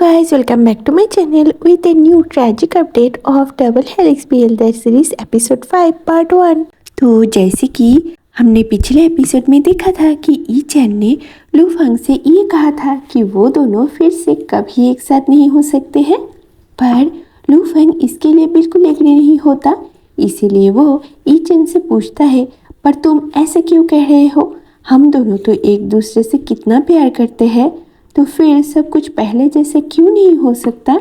guys, welcome back to my channel with a new tragic update of Double Helix BL series episode 5 part 1। तो जैसे कि हमने पिछले episode में देखा था कि ई चैन ने लू फंग से ये कहा था कि वो दोनों फिर से कभी एक साथ नहीं हो सकते हैं, पर लू फंग इसके लिए बिल्कुल एग्री नहीं होता। इसीलिए वो ई चैन से पूछता है, पर तुम ऐसे क्यों कह रहे हो? हम दोनों तो एक दूसरे से कितना प्यार करते हैं, तो फिर सब कुछ पहले जैसे क्यों नहीं हो सकता?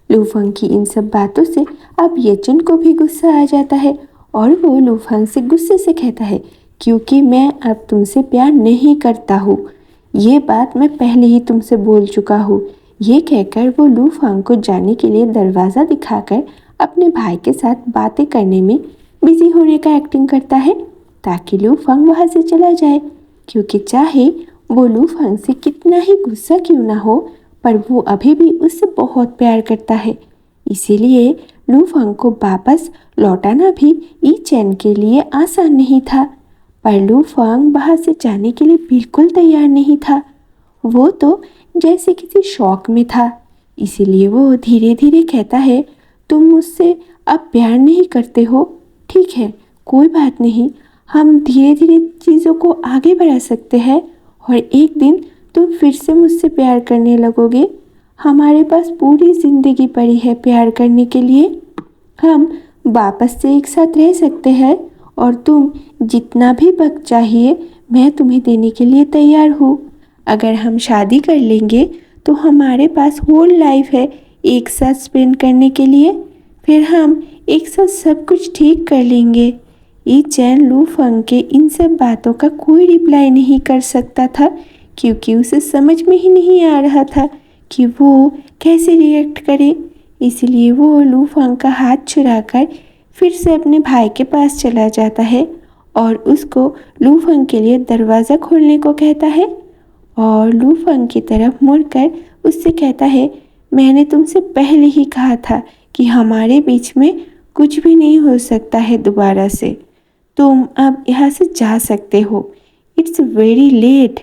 लू फंग की इन सब बातों से अब ये चैन को भी गुस्सा आ जाता है और वो लू फंग से गुस्से से कहता है, क्योंकि मैं अब तुमसे प्यार नहीं करता हूँ। ये बात मैं पहले ही तुमसे बोल चुका हूँ। ये कहकर वो लू फंग को जाने के लिए दरवाज़ा दिखाकर अपने भाई के साथ बातें करने में बिजी होने का एक्टिंग करता है, ताकि लू फंग वहाँ से चला जाए। क्योंकि चाहे वो लू फंग से कितना ही गुस्सा क्यों ना हो, पर वो अभी भी उससे बहुत प्यार करता है। इसीलिए लू फंग को वापस लौटाना भी ई चैन के लिए आसान नहीं था, पर लू फंग वहाँ से जाने के लिए बिल्कुल तैयार नहीं था। वो तो जैसे किसी शौक में था। इसीलिए वो धीरे धीरे कहता है, तुम मुझसे अब प्यार नहीं करते हो? ठीक है, कोई बात नहीं, हम धीरे धीरे चीज़ों को आगे बढ़ा सकते हैं और एक दिन तुम फिर से मुझसे प्यार करने लगोगे। हमारे पास पूरी ज़िंदगी पड़ी है प्यार करने के लिए। हम वापस से एक साथ रह सकते हैं और तुम जितना भी वक्त चाहिए मैं तुम्हें देने के लिए तैयार हूँ। अगर हम शादी कर लेंगे तो हमारे पास होल लाइफ है एक साथ स्पेंड करने के लिए। फिर हम एक साथ सब कुछ ठीक कर लेंगे। ई चैन लू फंग के इन सब बातों का कोई रिप्लाई नहीं कर सकता था, क्योंकि उसे समझ में ही नहीं आ रहा था कि वो कैसे रिएक्ट करे। इसलिए वो लू फंग का हाथ छुड़ाकर फिर से अपने भाई के पास चला जाता है और उसको लू फंग के लिए दरवाज़ा खोलने को कहता है और लू फंग की तरफ मुड़कर उससे कहता है, मैंने तुमसे पहले ही कहा था कि हमारे बीच में कुछ भी नहीं हो सकता है दोबारा से। तुम अब यहाँ से जा सकते हो। It's very late.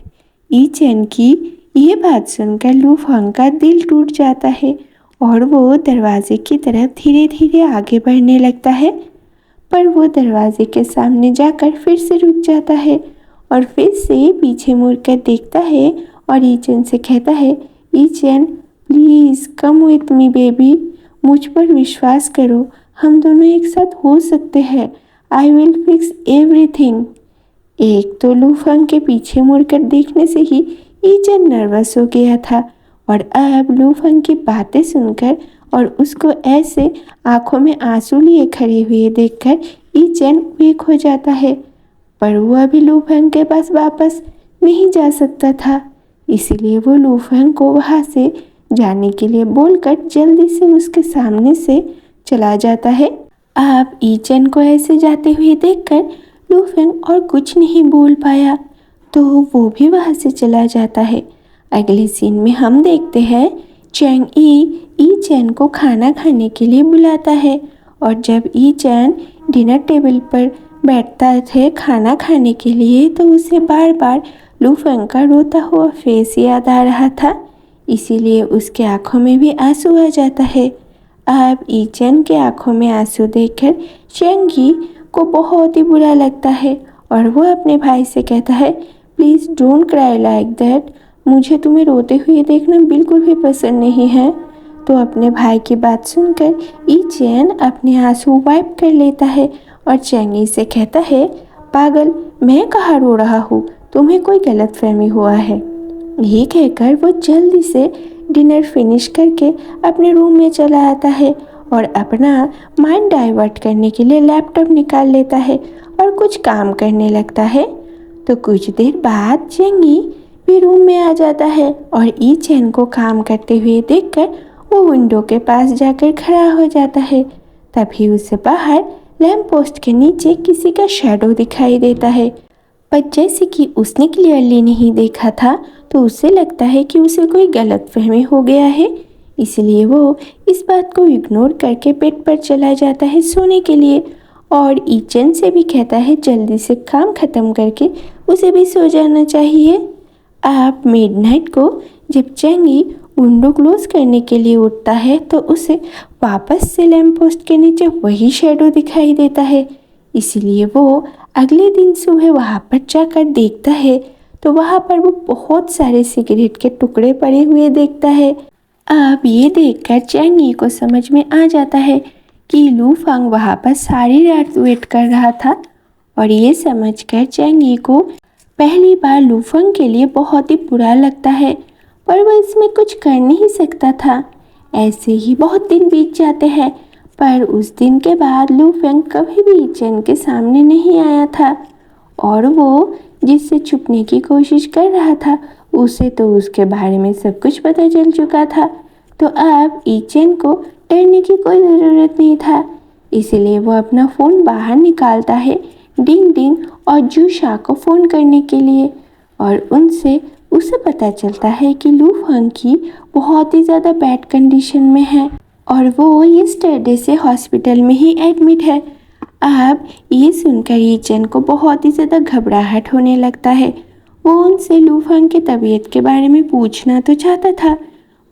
Yichen की ये बात सुनकर लू फंग का दिल टूट जाता है और वो दरवाजे की तरफ धीरे धीरे आगे बढ़ने लगता है, पर वो दरवाजे के सामने जाकर फिर से रुक जाता है और फिर से पीछे मुड़कर देखता है और ई चैन से कहता है, Yichen please come with me baby, मुझ पर विश्वास करो, हम दोनों एक साथ हो सकते हैं। I will fix everything. एक तो लू फंग के पीछे मुड़कर देखने से ही ई चैन नर्वस हो गया था और अब लू फंग की बातें सुनकर और उसको ऐसे आंखों में आंसू लिए खड़े हुए देखकर ई चैन वीक हो जाता है, पर वो अभी लू फंग के पास वापस नहीं जा सकता था। इसीलिए वो लू फंग को वहाँ से जाने के लिए बोलकर जल्दी से उसके सामने से चला जाता है। अब ई चैन को ऐसे जाते हुए देखकर लू फंग और कुछ नहीं बोल पाया, तो वो भी वहाँ से चला जाता है। अगले सीन में हम देखते हैं चैंग ई चैन को खाना खाने के लिए बुलाता है और जब ई चैन डिनर टेबल पर बैठता थे खाना खाने के लिए, तो उसे बार बार लू फंग का रोता हुआ फेस याद आ रहा था। इसीलिए उसके आंखों में भी आंसू आ जाता है। अब ई चैन के आंखों में आंसू देखकर चैंगी को बहुत ही बुरा लगता है और वो अपने भाई से कहता है, please don't cry like that, मुझे तुम्हें रोते हुए देखना बिल्कुल भी पसंद नहीं है। तो अपने भाई की बात सुनकर ई चैन अपने आंसू वाइप कर लेता है और चैंगी से कहता है, पागल, मैं कहाँ रो रहा हूँ, तुम्हें कोई गलतफहमी हुआ है। ये कहकर वो जल्दी से डिनर फिनिश करके अपने रूम में चला आता है और अपना माइंड डाइवर्ट करने के लिए लैपटॉप निकाल लेता है और कुछ काम करने लगता है। तो कुछ देर बाद चैंगी भी रूम में आ जाता है और ई चैन को काम करते हुए देखकर वो विंडो के पास जाकर खड़ा हो जाता है। तभी उसे बाहर लैंप पोस्ट के नीचे किसी का शैडो दिखाई देता है, पर जैसे कि उसने क्लियरली नहीं देखा था तो उसे लगता है कि उसे कोई गलतफहमी हो गया है। इसलिए वो इस बात को इग्नोर करके बेड पर चला जाता है सोने के लिए और ई चैन से भी कहता है जल्दी से काम ख़त्म करके उसे भी सो जाना चाहिए। आप मिडनाइट को जब चैंगी विंडो क्लोज करने के लिए उठता है तो उसे वापस से लैंप पोस्ट के नीचे वही शेडो दिखाई देता है। इसीलिए वो अगले दिन सुबह वहाँ पर जाकर देखता है तो वहाँ पर वो बहुत सारे सिगरेट के टुकड़े पड़े हुए देखता है। अब ये देखकर चैंग यी को समझ में आ जाता है कि लू फंग वहाँ पर सारी रात वेट कर रहा था और ये समझकर चैंग यी को पहली बार लू फंग के लिए बहुत ही बुरा लगता है, पर वह इसमें कुछ कर नहीं सकता था। ऐसे ही बहुत दिन बीत जाते हैं, पर उस दिन के बाद लू फंग कभी भी चैन के सामने नहीं आया था और वो जिससे छुपने की कोशिश कर रहा था उसे तो उसके बारे में सब कुछ पता चल चुका था। तो अब ईचेन को डरने की कोई ज़रूरत नहीं था। इसलिए वो अपना फ़ोन बाहर निकालता है डिंग डिंग और जूशा को फ़ोन करने के लिए और उनसे उसे पता चलता है कि लू फंग की बहुत ही ज़्यादा बैड कंडीशन में है और वो यस्टरडे से हॉस्पिटल में ही एडमिट है। अब ये सुनकर ईचेन को बहुत ही ज़्यादा घबराहट होने लगता है। वो उनसे लू फंग की तबीयत के बारे में पूछना तो चाहता था,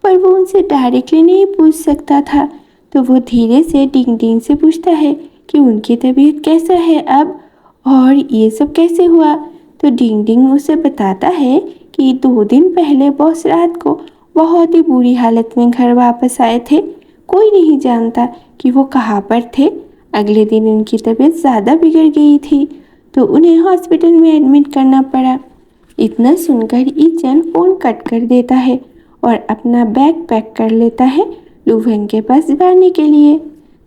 पर वो उनसे डायरेक्टली नहीं पूछ सकता था। तो वो धीरे से डिंग डिंग से पूछता है कि उनकी तबीयत कैसा है अब और ये सब कैसे हुआ। तो डिंग डिंग उसे बताता है कि 2 दिन पहले बॉस रात को बहुत ही बुरी हालत में घर वापस आए थे। कोई नहीं जानता कि वो कहाँ पर थे। अगले दिन उनकी तबीयत ज़्यादा बिगड़ गई थी तो उन्हें हॉस्पिटल में एडमिट करना पड़ा। इतना सुनकर ईचन फ़ोन कट कर देता है और अपना बैग पैक कर लेता है लू फंग के पास जाने के लिए।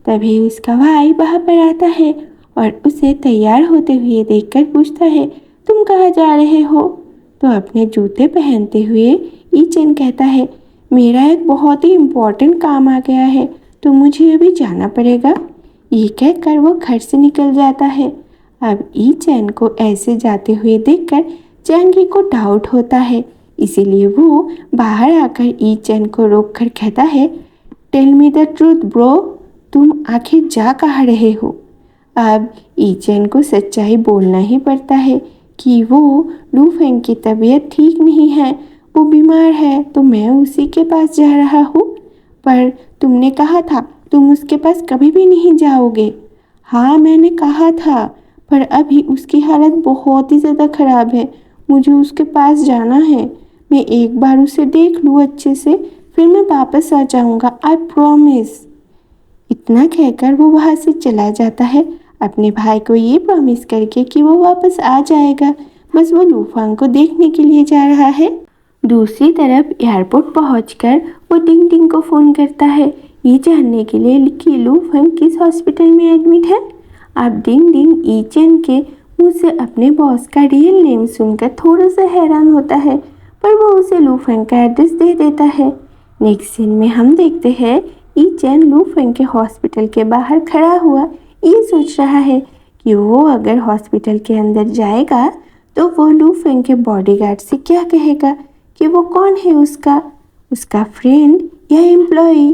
तभी उसका भाई वहाँ पर आता है और उसे तैयार होते हुए देखकर पूछता है, तुम कहाँ जा रहे हो? तो अपने जूते पहनते हुए ईचन कहता है, मेरा एक बहुत ही इम्पोर्टेंट काम आ गया है तो मुझे अभी जाना पड़ेगा। ये कहकर वो घर से निकल जाता है। अब ईचन को ऐसे जाते हुए देखकर चैंग यी को डाउट होता है, इसीलिए वो बाहर आकर ईचन को रोक कर कहता है, tell me the truth bro, तुम आखिर जा कहाँ रहे हो? अब ईचन को सच्चाई बोलना ही पड़ता है कि वो लू फंग की तबीयत ठीक नहीं है, वो बीमार है तो मैं उसी के पास जा रहा हूँ। पर तुमने कहा था तुम उसके पास कभी भी नहीं जाओगे। हाँ मैंने कहा था, पर अभी उसकी हालत बहुत ही ज़्यादा ख़राब है, मुझे उसके पास जाना है। मैं एक बार उसे देख लूँ अच्छे से, फिर मैं वापस आ जाऊँगा, आई प्रॉमिस। इतना कहकर वो वहाँ से चला जाता है अपने भाई को ये प्रॉमिस करके कि वो वापस आ जाएगा। बस वो लू फंग को देखने के लिए जा रहा है। दूसरी तरफ एयरपोर्ट पहुंचकर वो डिंग डिंग को फ़ोन करता है ये जानने के लिए कि लू फंग किस हॉस्पिटल में एडमिट है। अब डिंग डिंग ईचन के मुँह से अपने बॉस का रियल नेम सुनकर थोड़ा सा हैरान होता है, पर वो उसे लू फंग का एड्रेस दे देता है। नेक्स्ट सीन में हम देखते हैं ईचन लू फंग के हॉस्पिटल के बाहर खड़ा हुआ ये सोच रहा है कि वो अगर हॉस्पिटल के अंदर जाएगा तो वो लू फंग के बॉडीगार्ड से क्या कहेगा कि वो कौन है, उसका फ्रेंड या एम्प्लॉई।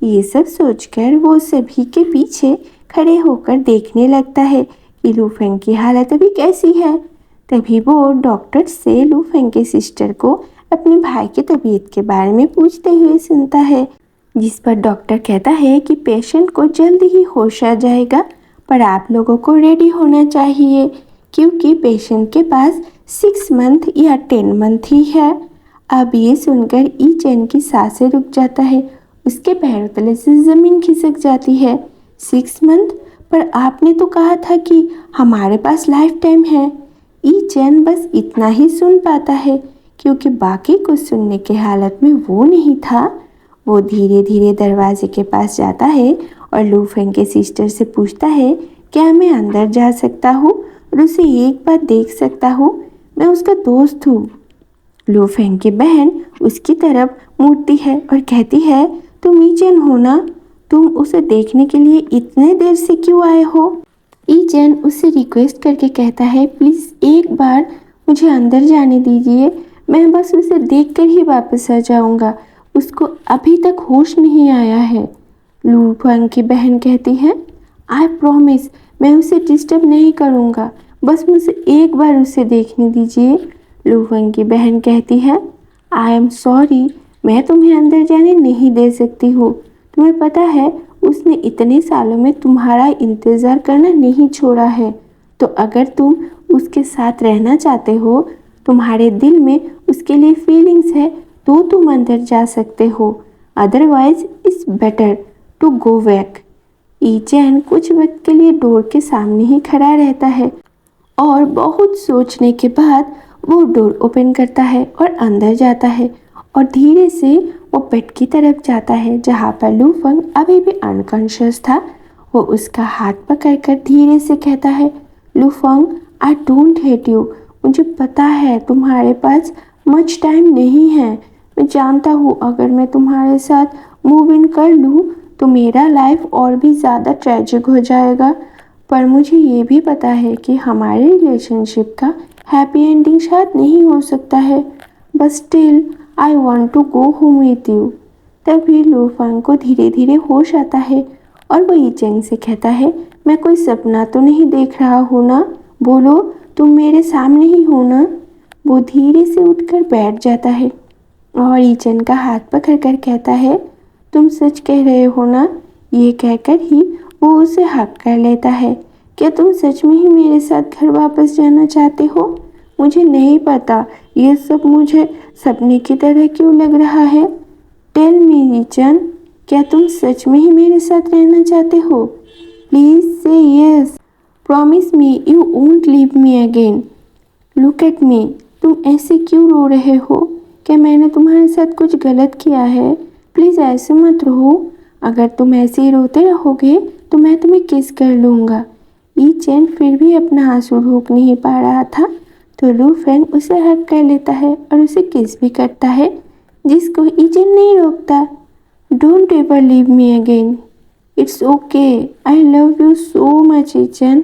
ये सब सोचकर वो सभी के पीछे खड़े होकर देखने लगता है कि लू फंग की हालत अभी कैसी है। तभी वो डॉक्टर से लू फंग के सिस्टर को अपने भाई की तबीयत के बारे में पूछते हुए सुनता है, जिस पर डॉक्टर कहता है कि पेशेंट को जल्द ही होश आ जाएगा, पर आप लोगों को रेडी होना चाहिए क्योंकि पेशेंट के पास 6 मंथ या 10 मंथ ही है। अब ये सुनकर ईचन की सांसें रुक जाता है, उसके पैरों तले से ज़मीन खिसक जाती है। 6 मंथ? पर आपने तो कहा था कि हमारे पास लाइफ टाइम है। ईचन बस इतना ही सुन पाता है क्योंकि बाकी कुछ सुनने के हालत में वो नहीं था। वो धीरे धीरे दरवाजे के पास जाता है और लू फंग के सिस्टर से पूछता है, क्या मैं अंदर जा सकता हूँ और उसे एक बार देख सकता हूँ? मैं उसका दोस्त हूँ। लू फंग की बहन उसकी तरफ मुड़ती है और कहती है, तुम ईचन हो ना? तुम उसे देखने के लिए इतने देर से क्यों आए हो? ईचन उससे रिक्वेस्ट करके कहता है, प्लीज़ एक बार मुझे अंदर जाने दीजिए, मैं बस उसे देखकर ही वापस आ जाऊँगा, उसको अभी तक होश नहीं आया है। लू फंग की बहन कहती है, आई प्रॉमिस मैं उसे डिस्टर्ब नहीं करूँगा, बस मुझे एक बार उसे देखने दीजिए। लू फंग की बहन कहती है, आई एम सॉरी, मैं तुम्हें अंदर जाने नहीं दे सकती हूँ। तुम्हें पता है उसने इतने सालों में तुम्हारा इंतज़ार करना नहीं छोड़ा है। तो अगर तुम उसके साथ रहना चाहते हो, तुम्हारे दिल में उसके लिए फीलिंग्स है, तो तुम अंदर जा सकते हो। Otherwise it's better to go back. Yichen कुछ वक्त के लिए डोर के सामने ही खड़ा रहता है और बहुत सोचने के बाद वो डोर ओपन करता है और अंदर जाता है और धीरे से वो बेड की तरफ जाता है जहाँ पर लूफंग अभी भी अनकॉन्शियस था। वो उसका हाथ पकड़कर धीरे से कहता है, लूफंग आई डोंट हेट यू। मुझे पता है तुम्हारे पास मच टाइम नहीं है। मैं जानता हूँ अगर मैं तुम्हारे साथ मूव इन कर लूँ तो मेरा लाइफ और भी ज़्यादा ट्रेजिक हो जाएगा। पर मुझे ये भी पता है कि हमारे रिलेशनशिप का हैप्पी एंडिंग शायद नहीं हो सकता है, but still I want to go home with you. तभी लूफंग को धीरे धीरे होश आता है और वो ईचेंग से कहता है, मैं कोई सपना तो नहीं देख रहा हूँ ना? बोलो, तुम मेरे सामने ही हो ना? वो धीरे से उठकर बैठ जाता है और ईचेंग का हाथ पकड़कर कहता है, तुम सच कह रहे हो ना? ये कहकर ही वो उसे हक कर लेता है। क्या तुम सच में ही मेरे साथ घर वापस जाना चाहते हो? मुझे नहीं पता ये सब मुझे सपने की तरह क्यों लग रहा है। टेल मी ईचन, क्या तुम सच में ही मेरे साथ रहना चाहते हो? प्लीज से yes. Promise me you won't leave me again. Look at me, तुम ऐसे क्यों रो रहे हो? क्या मैंने तुम्हारे साथ कुछ गलत किया है? प्लीज़ ऐसे मत रहो। अगर तुम ऐसे ही रोते रहोगे तो मैं तुम्हें किस कर लूँगा। ईचेन फिर भी अपना आंसू रोक नहीं पा रहा था तो लूफेंग उसे हक कर लेता है और उसे किस भी करता है, जिसको ईचेन नहीं रोकता। Don't ever leave me again. It's okay, I love you so much Yichen.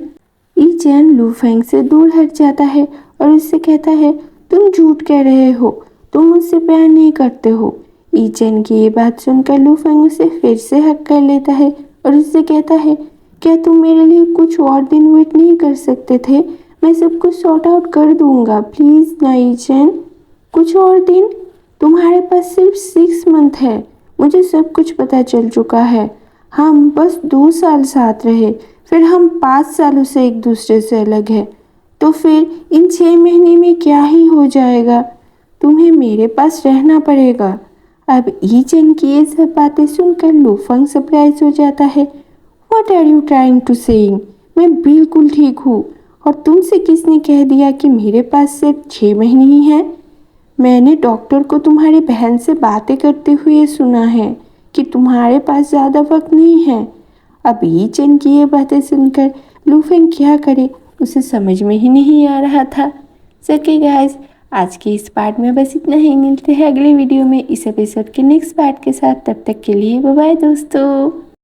Yichen Lufeng से दूर हट जाता है और उससे कहता है, तुम झूठ कह रहे हो, तुम मुझसे प्यार नहीं करते हो। ईचेन की ये बात सुनकर लूफेंग उसे फिर से हक कर लेता है और उससे कहता है, क्या तुम मेरे लिए कुछ और दिन वेट नहीं कर सकते थे? मैं सब कुछ सॉर्ट आउट कर दूंगा, प्लीज़ ना ईचेन। कुछ और दिन? तुम्हारे पास सिर्फ 6 मंथ है। मुझे सब कुछ पता चल चुका है। हम बस 2 साल साथ रहे, फिर हम 5 सालों से एक दूसरे से अलग है। तो फिर इन 6 महीने में क्या ही हो जाएगा? तुम्हें मेरे पास रहना पड़ेगा। अब ईचेन की ये सब बातें सुनकर लूफंग सरप्राइज हो जाता है। What are you trying to saying? मैं बिल्कुल ठीक हूँ। और तुमसे किसने कह दिया कि मेरे पास सिर्फ 6 महीने ही हैं? मैंने डॉक्टर को तुम्हारी बहन से बातें करते हुए सुना है कि तुम्हारे पास ज़्यादा वक्त नहीं है। अब ईचेन की ये बातें सुनकर लूफेंग क्या करे, उसे समझ में ही नहीं आ रहा था। सके गाइस, आज के इस पार्ट में बस इतना ही। मिलते हैं अगले वीडियो में इस एपिसोड के नेक्स्ट पार्ट के साथ। तब तक के लिए बाय बाय दोस्तों।